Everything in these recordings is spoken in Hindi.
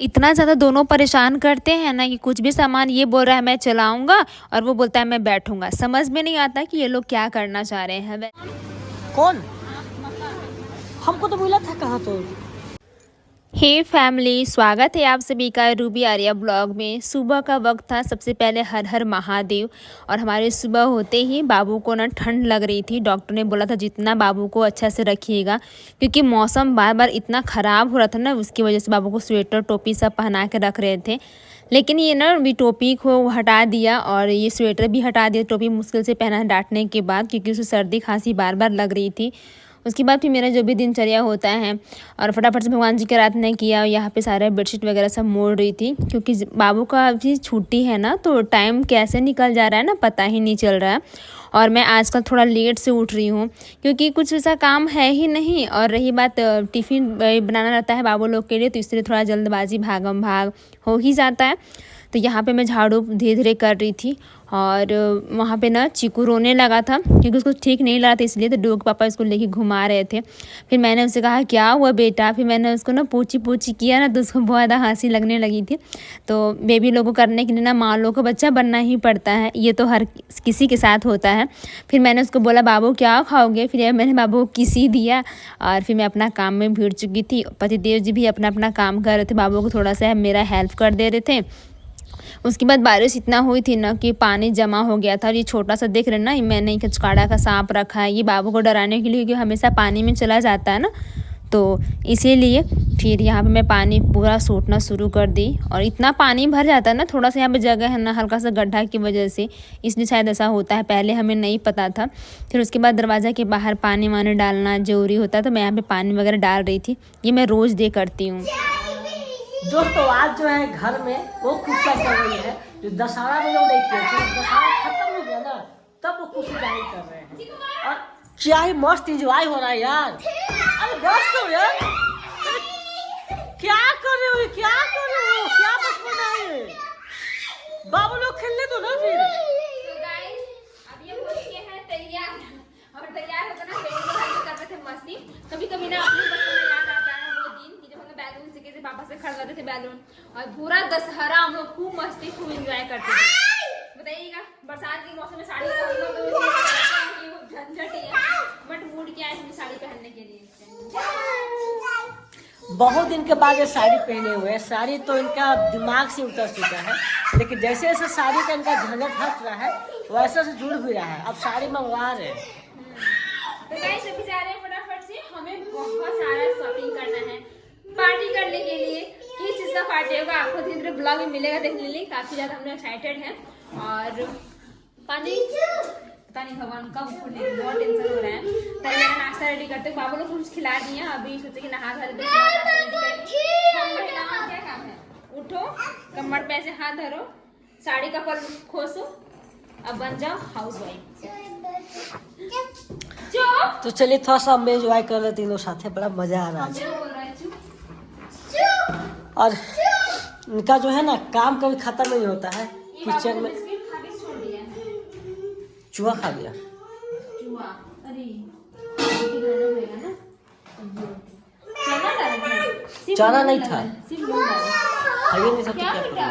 इतना ज़्यादा दोनों परेशान करते हैं ना कि कुछ भी सामान ये बोल रहा है मैं चलाऊँगा और वो बोलता है मैं बैठूँगा। समझ में नहीं आता कि ये लोग क्या करना चाह रहे हैं। कौन? हमको तो मिला था कहाँ तो। हे फैमिली, स्वागत है आप सभी का रूबी आर्या ब्लॉग में। सुबह का वक्त था। सबसे पहले हर हर महादेव। और हमारे सुबह होते ही बाबू को ना ठंड लग रही थी। डॉक्टर ने बोला था जितना बाबू को अच्छा से रखिएगा, क्योंकि मौसम बार बार इतना ख़राब हो रहा था ना, उसकी वजह से बाबू को स्वेटर टोपी सब पहना के रख रहे थे। लेकिन ये ना भी टोपी को हटा दिया और ये स्वेटर भी हटा दिया। टोपी मुश्किल से पहना डांटने के बाद, क्योंकि उसे सर्दी खांसी बार बार लग रही थी। उसके बाद फिर मेरा जो भी दिनचर्या होता है और फटाफट से भगवान जी की आराधना किया। यहाँ पे सारे बेडशीट वगैरह सब मोड़ रही थी, क्योंकि बाबू का अभी छुट्टी है ना, तो टाइम कैसे निकल जा रहा है ना, पता ही नहीं चल रहा है। और मैं आजकल थोड़ा लेट से उठ रही हूँ, क्योंकि कुछ ऐसा काम है ही नहीं। और रही बात टिफ़िन बनाना रहता है बाबू लोग के लिए, तो इसलिए थोड़ा जल्दबाजी भागम भाग हो ही जाता है। तो यहाँ पे मैं झाड़ू धीरे धीरे कर रही थी। और वहाँ पे ना चीकू रोने लगा था, क्योंकि उसको ठीक नहीं लगा था, इसलिए तो डॉग पापा इसको लेके घुमा रहे थे। फिर मैंने उससे कहा क्या हुआ बेटा। फिर मैंने उसको ना पूछी पूछी किया ना, तो उसको बहुत ज़्यादा हंसी लगने लगी थी। तो बेबी लोगों को करने के लिए ना माँ लोग को बच्चा बनना ही पड़ता है, ये तो हर किसी के साथ होता है। फिर मैंने उसको बोला बाबू क्या खाओगे। फिर मैंने बाबू को किसी दिया और फिर मैं अपना काम में भिड़ चुकी थी। पतिदेव जी भी अपना अपना काम कर रहे थे, बाबू को थोड़ा सा मेरा हेल्प कर दे रहे थे। उसके बाद बारिश इतना हुई थी ना कि पानी जमा हो गया था। और ये छोटा सा देख रहे हैं ना, मैंने एक कचकाड़ा का सांप रखा है, ये बाबू को डराने के लिए, क्योंकि हमेशा पानी में चला जाता है ना, तो इसीलिए फिर यहाँ पे मैं पानी पूरा सूटना शुरू कर दी। और इतना पानी भर जाता है ना, थोड़ा सा यहाँ पे जगह है ना हल्का सा गड्ढा की वजह से, इसलिए शायद ऐसा होता है। पहले हमें नहीं पता था। फिर उसके बाद दरवाज़ा के बाहर पानी वानी डालना ज़रूरी होता है, तो मैं यहाँ पे पानी वगैरह डाल रही थी। ये मैं रोज़ दे करती हूँ। दोस्तों आज जो है घर में वो खुशियाँ चल रही है, जो दशहरा में लोग देखते हैं। जब दशहरा खत्म हो गया ना, तब वो खुशी जाहिर कर रहे हैं। और क्या ही मस्त इंजॉय हो रहा है यार। अरे बस करो यार, क्या कर रहे हो, क्या कर रहे हो, क्या बचपन है। बाबू लोग खेलने दो ना फिर। तो गाइस अब ये हो चुके हैं तैयार, और तैयार होकर ना बेबी लोग कर रहे थे मस्ती। कभी कभी ना अपने बचपन में याद आता है वो दिन कि जब हम बैलून सीखे थे, पापा से खरीदते थे बैलून, और पूरा दशहरा हम लोग खूब मस्ती खूब एंजॉय करते थे। बताइएगा बरसात के मौसम में साड़ी पहनना तो झंझट ही है, बट मूड क्या है साड़ी पहनने के लिए। बहुत दिन के बाद ये साड़ी पहने हुए हैं। साड़ी तो इनका दिमाग से उतर चुका है, लेकिन जैसे जैसे साड़ी का इनका झंझट हट रहा है वैसे से जुड़ भी रहा है। अब साड़ी मंगवा रहे हैं। तो गाइस अभी जा रहे हैं फटाफट से, हमें बहुत सारा शॉपिंग करना है पार्टी करने के लिए। किस चीज़ का पार्टी होगा आपको धीरे धीरे ब्लॉग में मिलेगा देखने के लिए। काफ़ी ज़्यादा हम लोग एक्साइटेड हैं। और पानी पता नहीं भगवान कब खुले, बहुत टेंशन हो रहा है। पहले मैंने नाश्ता रेडी करते, बाबू लोग कुछ खिला दिए। अभी सोचे कि नहा धो क्या काम है, उठो कमर पे ऐसे हाथ धरो, साड़ी का पल खोसो, अब बन जाओ हाउस वाइफ। तो चलिए थोड़ा सा हम एंजॉय कर रहे तीनों साथ है, बड़ा मजा आ रहा है। और इनका जो है ना काम कभी खत्म नहीं होता है। किचन में चूहा खा गया। चना नहीं था, खाइए नहीं सकते क्या करना।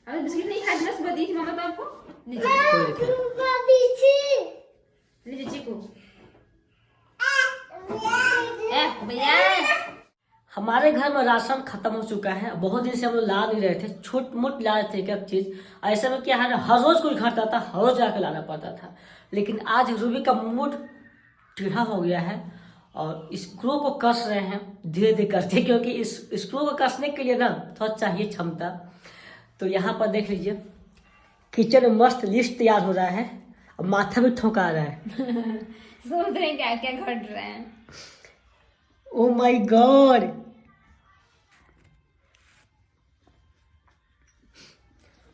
अभी बिस्किट नहीं खाई ना, सुबह दी थी मामा तो आपको। लीजिए चीकू। भैया हमारे घर में राशन खत्म हो चुका है। बहुत दिन से हम लोग ला नहीं रहे थे, छोट मोट ला रहे थे क्या चीज। ऐसे में क्या है, हर रोज कोई घर था, हर रोज जाकर लाना पड़ता था। लेकिन आज रूबी का मूड टेढ़ा हो गया है और स्क्रू को कस रहे हैं धीरे धीरे करते, क्योंकि इस स्क्रू को कसने के लिए ना थोड़ा चाहिए क्षमता। तो यहाँ पर देख लीजिए किचन में मस्त लिस्ट तैयार हो रहा है और माथा भी ठोका रहा है। सोच रहे हैं क्या क्या घट रहा है। ओ माय गॉड,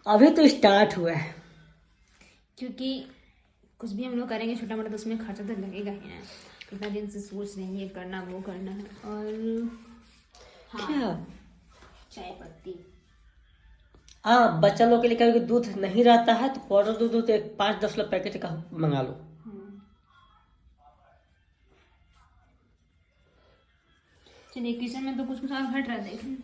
अभी तो स्टार्ट हुआ है। क्योंकि कुछ भी हम लोग करेंगे छोटा मोटा तो उसमें खर्चा तो लगेगा ही ना। कितना दिन से सोच रहे हैं ये करना वो करना है। और हाँ, क्या चाय पत्ती। हाँ, बच्चा लोग के लिए कभी दूध नहीं रहता है तो पाउडर दूध तो 5-10 पैकेट का मंगा लो। चलिए किचन में तो कुछ कुछ और घट रहा है, देखें।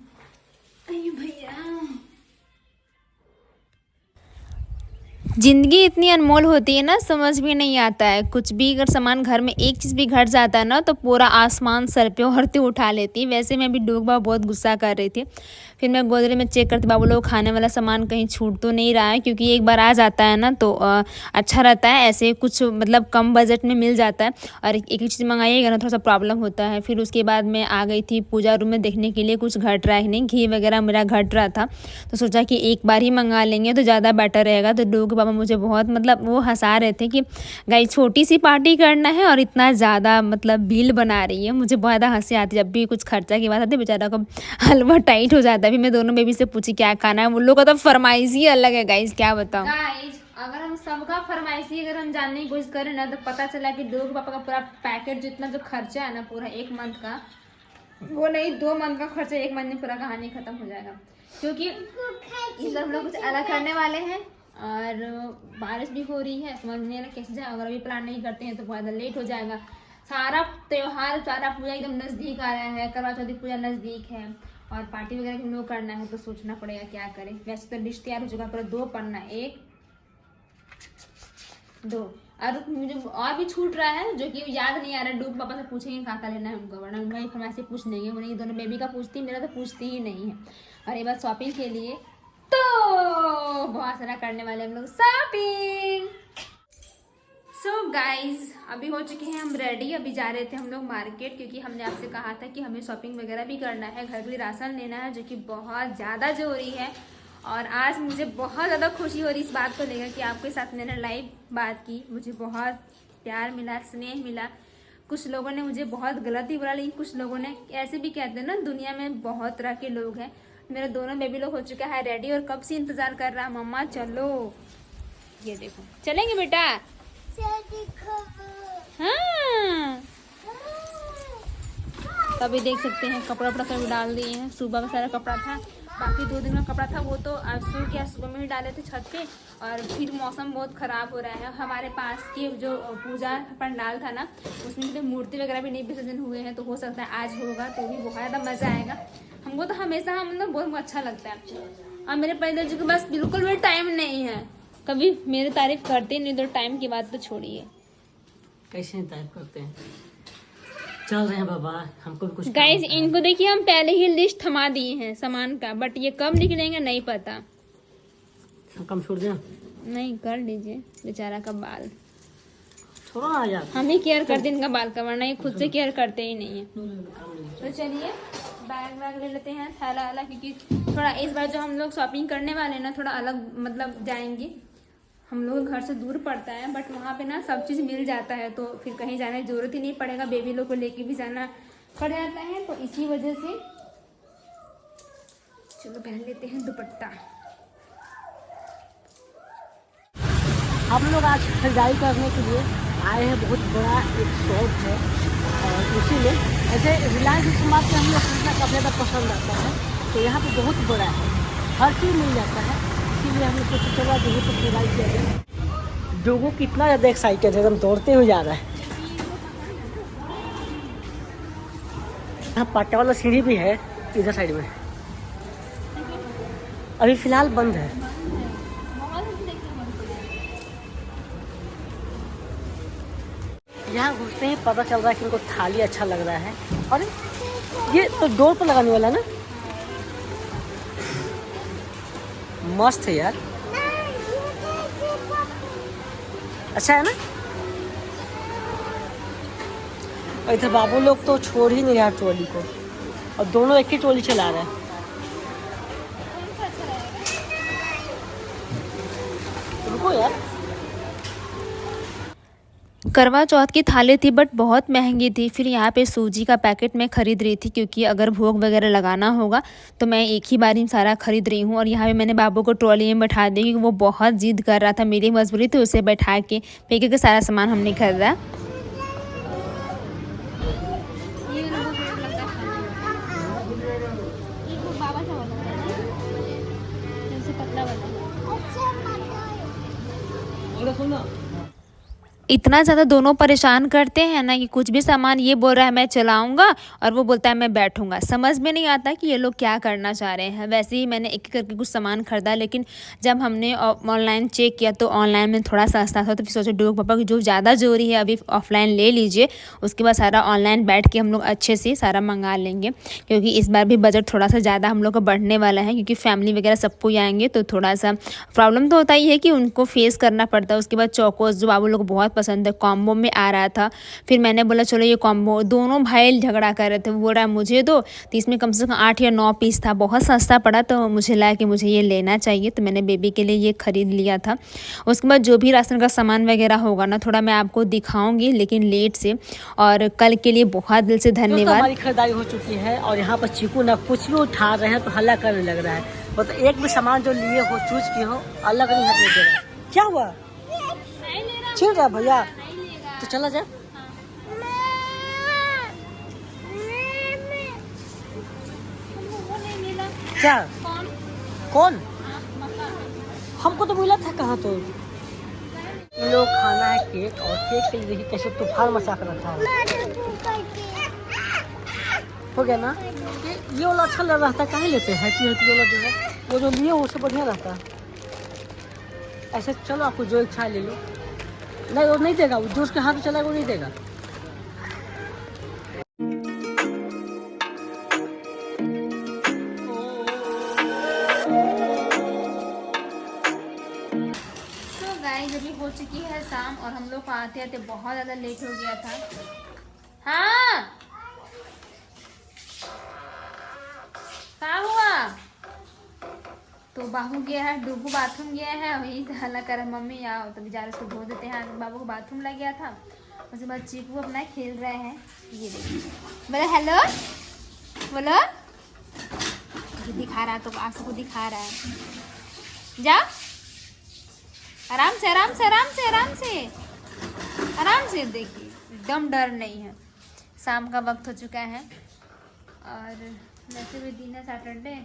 ज़िंदगी इतनी अनमोल होती है ना, समझ भी नहीं आता है। कुछ भी अगर सामान घर में एक चीज़ भी घट जाता है ना, तो पूरा आसमान सर पे औरतें उठा लेती हैं। वैसे मैं भी डूबा बहुत गुस्सा कर रही थी। फिर मैं गोदरेज में चेक करती, बाबू लोग खाने वाला सामान कहीं छूट तो नहीं रहा है, क्योंकि एक बार आ जाता है ना तो अच्छा रहता है। ऐसे कुछ मतलब कम बजट में मिल जाता है, और एक ही चीज़ मंगाइएगा ना थोड़ा सा प्रॉब्लम होता है। फिर उसके बाद मैं आ गई थी पूजा रूम में देखने के लिए, कुछ घट रहा है नहीं। घी वगैरह मेरा घट रहा था, तो सोचा कि एक बार ही मंगा लेंगे तो ज़्यादा बेटर रहेगा। तो लोग पापा मुझे बहुत मतलब वो हंसा रहे थे कि गाइस छोटी सी पार्टी करना है और इतना ज़्यादा मतलब बिल बना रही है। मुझे बहुत ज़्यादा हंसी आती है जब भी कुछ खर्चा की बात आती है, बेचारा को हलवा टाइट हो जाता है। अभी मैं दोनों बेबी से पूछी क्या खाना है, उन लोग का तो फरमाइश ही अलग है गाइस, क्या बताऊँ। गाइस अगर हम सबका फरमाइशी अगर हम जानने की कोशिश करें ना, तो पता चला कि डोग पापा का पूरा पैकेट जितना जो खर्चा है ना पूरा एक मंथ का, वो नहीं 2 मंथ का खर्चा एक मंथ में पूरा कहानी खत्म हो जाएगा। क्योंकि इस बार हम लोग कुछ अलग करने वाले हैं, और बारिश भी हो रही है, समझ नहीं आ रहा कैसे जाए। अगर अभी प्लान नहीं करते हैं तो बहुत लेट हो जाएगा। सारा त्यौहार सारा पूजा एकदम नज़दीक आ रहा है, करवा चौथ पूजा नज़दीक है, और पार्टी वगैरह भी हम लोग करना है, तो सोचना पड़ेगा क्या करें। वैसे तो लिस्ट तैयार हो चुका है, पूरा 2 पन्ना, 1 2, और मुझे और भी छूट रहा है जो कि याद नहीं आ रहा है। डूब पापा से पूछेंगे कहाँ लेना है उनको, वरना उनका इन्फॉर्मेशन पूछ लेंगे। उन्हें ये दोनों बेबी का पूछती, मेरा तो पूछती ही नहीं है। और ये बात शॉपिंग के लिए तो बहुत सारा करने वाले हम लोग शॉपिंग। सो गाइज अभी हो चुके हैं हम रेडी। अभी जा रहे थे हम लोग मार्केट, क्योंकि हमने आपसे कहा था कि हमें शॉपिंग वगैरह भी करना है, घर के लिए राशन लेना है, जो कि बहुत ज़्यादा ज़रूरी है। और आज मुझे बहुत ज़्यादा खुशी हो रही इस बात को लेकर कि आपके साथ मैंने लाइव बात की। मुझे बहुत प्यार मिला, स्नेह मिला। कुछ लोगों ने मुझे बहुत गलत ही बोला, लेकिन कुछ लोगों ने ऐसे भी कहते हैं ना, दुनिया में बहुत तरह के लोग हैं। मेरे दोनों बेबी लोग हो चुका है रेडी, और कब से इंतज़ार कर रहा है मम्मा चलो। ये देखो चलेंगे बेटा, हाँ। तभी देख सकते हैं कपड़ा वपड़ा सब डाल दिए हैं। सुबह का सारा कपड़ा था, बाकी 2 दिन का कपड़ा था वो तो आज सुबह में ही डाले थे छत पे। और फिर मौसम बहुत ख़राब हो रहा है। हमारे पास के जो पूजा पंडाल था ना, उसमें भी मूर्ति वगैरह भी नहीं विसर्जन हुए हैं, तो हो सकता है आज होगा, तो भी बहुत ज़्यादा मज़ा आएगा हमको। तो हमेशा मतलब बहुत अच्छा लगता है। और मेरे पैदल जी के पास बिल्कुल भी टाइम नहीं है, कभी मेरी तारीफ करते नहीं, तो टाइम की बात तो छोड़िए। कैसे तारीफ करते हैं, चल रहे हैं बाबा, हमको भी कुछ गाइस इनको देखिए, हम पहले ही लिस्ट थमा दिए हैं सामान का, बट ये कब निकलेंगे नहीं पता। कम छोड़ दें, नहीं कर लीजिए, बेचारा का बाल छोड़ो ना यार, हम ही केयर करते हैं इनका बाल का, वरना ये खुद से केयर करते ही नहीं है। तो चलिए बैग वैग ले लेते हैं, थैला वाला, क्योंकि थोड़ा इस बार जो हम लोग शॉपिंग करने वाले हैं ना, थोड़ा अलग मतलब जाएंगे। हम लोग घर से दूर पड़ता है, बट वहाँ पे ना सब चीज़ मिल जाता है, तो फिर कहीं जाने की ज़रूरत ही नहीं पड़ेगा। बेबी लोग को लेके भी जाना पड़ जाता है, तो इसी वजह से चलो पहन लेते हैं दुपट्टा। हम लोग आज खरीदारी करने के लिए आए हैं। बहुत बड़ा एक शॉप है, और उसी में ऐसे रिलायंस स्मार्ट से हम लोग खरीदना काफ़ी ज़्यादा पसंद आता है। तो यहाँ पे बहुत बड़ा है, हर चीज़ मिल जाता है, इसीलिए हम लोग सोचे चलो आज यहीं पर खरीदारी किया जाए। डोगो कितना ज़्यादा एक्साइटेड है, एकदम दौड़ते हुए जा रहा है। यहाँ पाटा वाला सीढ़ी भी है इधर साइड में, अभी फ़िलहाल बंद है। यहाँ घुसते ही पता चल रहा है कि उनको थाली अच्छा लग रहा है। अरे ये तो डोर पर लगाने वाला ना, मस्त है यार, अच्छा है ना। और इधर बाबू लोग तो छोड़ ही नहीं रहा ट्रॉली को, और दोनों एक ही ट्रॉली चला रहे हैं। रुको यार, करवा चौथ की थाली थी, बट बहुत महंगी थी। फिर यहाँ पे सूजी का पैकेट मैं ख़रीद रही थी, क्योंकि अगर भोग वगैरह लगाना होगा तो मैं एक ही बार ही सारा ख़रीद रही हूँ। और यहाँ पे मैंने बाबू को ट्रॉली में बैठा दी, क्योंकि वो बहुत जिद कर रहा था, मेरी मजबूरी थी उसे बैठा के फेंके के सारा सामान हमने खरीदा। इतना ज़्यादा दोनों परेशान करते हैं ना कि कुछ भी सामान ये बोल रहा है मैं चलाऊँगा और वो बोलता है मैं बैठूँगा। समझ में नहीं आता कि ये लोग क्या करना चाह रहे हैं। वैसे ही मैंने एक-एक करके कुछ सामान खरीदा, लेकिन जब हमने ऑनलाइन चेक किया तो ऑनलाइन में थोड़ा सस्ता था, तो फिर सोचा डूब पापा की जो ज़्यादा ज़रूरी है अभी ऑफलाइन ले लीजिए, उसके बाद सारा ऑनलाइन बैठ के हम लोग अच्छे से सारा मंगा लेंगे। क्योंकि इस बार भी बजट थोड़ा सा ज़्यादा हम लोग का बढ़ने वाला है, क्योंकि फैमिली वगैरह सब कोई आएँगे तो थोड़ा सा प्रॉब्लम तो होता ही है कि उनको फेस करना पड़ता है। उसके बाद चोकोस जो बाबू लोग को बहुत पसंद है, कॉम्बो में आ रहा था। फिर मैंने बोला चलो ये कॉम्बो, दोनों भाई झगड़ा कर रहे थे, वो बोल रहा है मुझे दो, तो इसमें कम से कम 8 या 9 पीस था, बहुत सस्ता पड़ा, तो मुझे लगा कि मुझे ये लेना चाहिए, तो मैंने बेबी के लिए ये खरीद लिया था। उसके बाद जो भी राशन का सामान वगैरह होगा ना थोड़ा मैं आपको दिखाऊंगी, लेकिन लेट से। और कल के लिए बहुत दिल से दोस्तों धन्यवाद। हमारी खरीदारी हो चुकी है और यहाँ पर चीकू ना कुछ भी उठा रहे हैं तो हल्ला करने लग रहा है। मतलब एक भी सामान जो लिए हो चूज किए हो अलग नहीं हटने दे रहा। क्या हुआ? छिड़ रहा भैया, तो चला जाए। क्या? कौन? हमको तो मिला था कहाँ तो। इन लोग खाना है केक, और केक के लिए देखिए कैसे तूफान मचा कर रखा है। हो गया ना? ये वाला अच्छा लग रहा था, कहाँ लेते हैं? हैप्पी हैप्पी वाला जो है वो जो लिए उससे बढ़िया रहता है। ऐसे चलो आपको जो इच्छा ले लो। नहीं वो नहीं देगा, वो जो उसके हाथ में चला वो नहीं देगा। तो गाइस अभी हो चुकी है शाम और हम लोग को आते आते बहुत ज़्यादा लेट हो गया था। हाँ क्या हुआ? तो बाबू गया है, डुबू बाथरूम गया है, वही से हल्ला कर मम्मी आओ, तो बेचारे उसको धो देते हैं। बाबू को बाथरूम लग गया था। उसके बाद चीकू अपना खेल रहे हैं। ये देखिए, बोलो हेलो, बोलो, दिखा रहा है तो आप सबको दिखा रहा है। जा आराम से आराम से आराम से आराम से आराम से, देखिए एकदम डर नहीं है। शाम का वक्त हो चुका है और वैसे भी दिन है सैटरडे।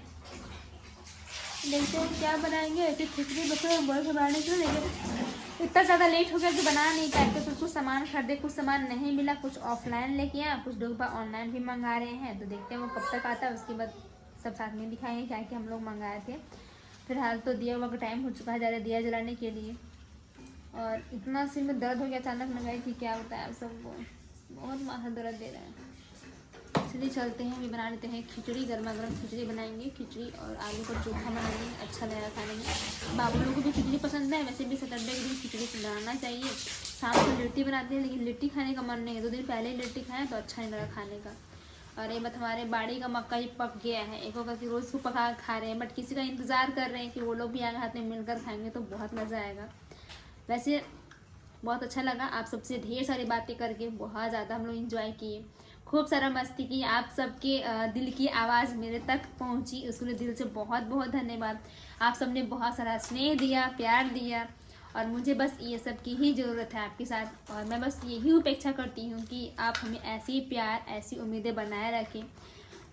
देखते हैं क्या बनाएंगे। ऐसे खिचड़ी बच्चों बहुत बनाने के लिए, लेकिन इतना ज़्यादा लेट हो गया कि बना नहीं पाए। तो कुछ सामान खरीदे, कुछ सामान नहीं मिला, कुछ ऑफलाइन लेके आए, कुछ लोग ऑनलाइन भी मंगा रहे हैं। तो देखते हैं वो कब तक आता है, उसके बाद सब साथ में दिखाएंगे क्या कि हम लोग मंगाए थे। फिलहाल तो दिया हुआ का टाइम हो चुका है, ज़्यादा दिया जलाने के लिए। और इतना सिर में दर्द हो गया अचानक, लगाई कि क्या होता है, सबको बहुत माथा दर्द दे रहा है। चलिए चलते हैं, अभी बना लेते हैं खिचड़ी। गर्मा गर्म खिचड़ी बनाएंगे, खिचड़ी और आलू का चोखा बनाएंगे, अच्छा लगेगा खाने में। बाबू लोगों को भी खिचड़ी पसंद है, वैसे भी सैटरडे के दिन खिचड़ी बनाना चाहिए। शाम को लिट्टी बनाते हैं, लेकिन लिट्टी खाने का मन नहीं है, 2 दिन पहले ही लिट्टी खाएं तो अच्छा नहीं लगा खाने का। और ये बात, हमारे बाड़ी का मक्का ही पक गया है, एक होगा कि रोज़ को पका खा रहे हैं, बट किसी का इंतज़ार कर रहे हैं कि वो लोग भी आगे हाथ में मिलकर खाएंगे तो बहुत मज़ा आएगा। वैसे बहुत अच्छा लगा आप सबसे ढेर सारी बातें करके, बहुत ज़्यादा हम लोग इंजॉय किए, खूब सारा मस्ती की। आप सबके दिल की आवाज़ मेरे तक पहुंची, उसके लिए दिल से बहुत बहुत धन्यवाद। आप सबने बहुत सारा स्नेह दिया, प्यार दिया, और मुझे बस ये सब की ही ज़रूरत है आपके साथ। और मैं बस यही अपेक्षा करती हूँ कि आप हमें ऐसे ही प्यार, ऐसी उम्मीदें बनाए रखें।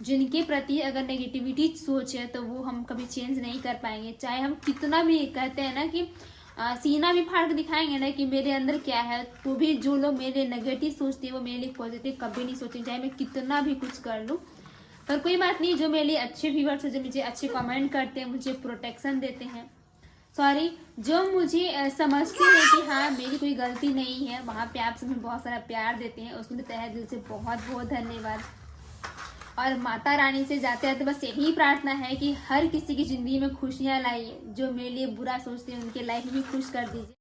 जिनके प्रति अगर नेगेटिविटी सोच है तो वो हम कभी चेंज नहीं कर पाएंगे। चाहे हम कितना भी कहते हैं ना कि सीना भी फाड़ के दिखाएंगे ना कि मेरे अंदर क्या है, तो भी जो लोग मेरे नेगेटिव सोचते हैं वो मेरे लिए पॉजिटिव कभी नहीं सोचेंगे, चाहे मैं कितना भी कुछ कर लूँ। पर कोई बात नहीं, जो मेरे लिए अच्छे व्यूवर्स हैं, जो मुझे अच्छे कमेंट करते हैं, मुझे प्रोटेक्शन देते हैं, सॉरी, जो मुझे समझते हैं कि हाँ मेरी कोई गलती नहीं है, वहाँ पे आप सब बहुत सारा प्यार देते हैं, उसके लिए तहे दिल से बहुत बहुत धन्यवाद। और माता रानी से जाते जाते बस यही प्रार्थना है कि हर किसी की ज़िंदगी में खुशियाँ लाइए, जो मेरे लिए बुरा सोचते हैं उनके लाइफ में भी खुश कर दीजिए।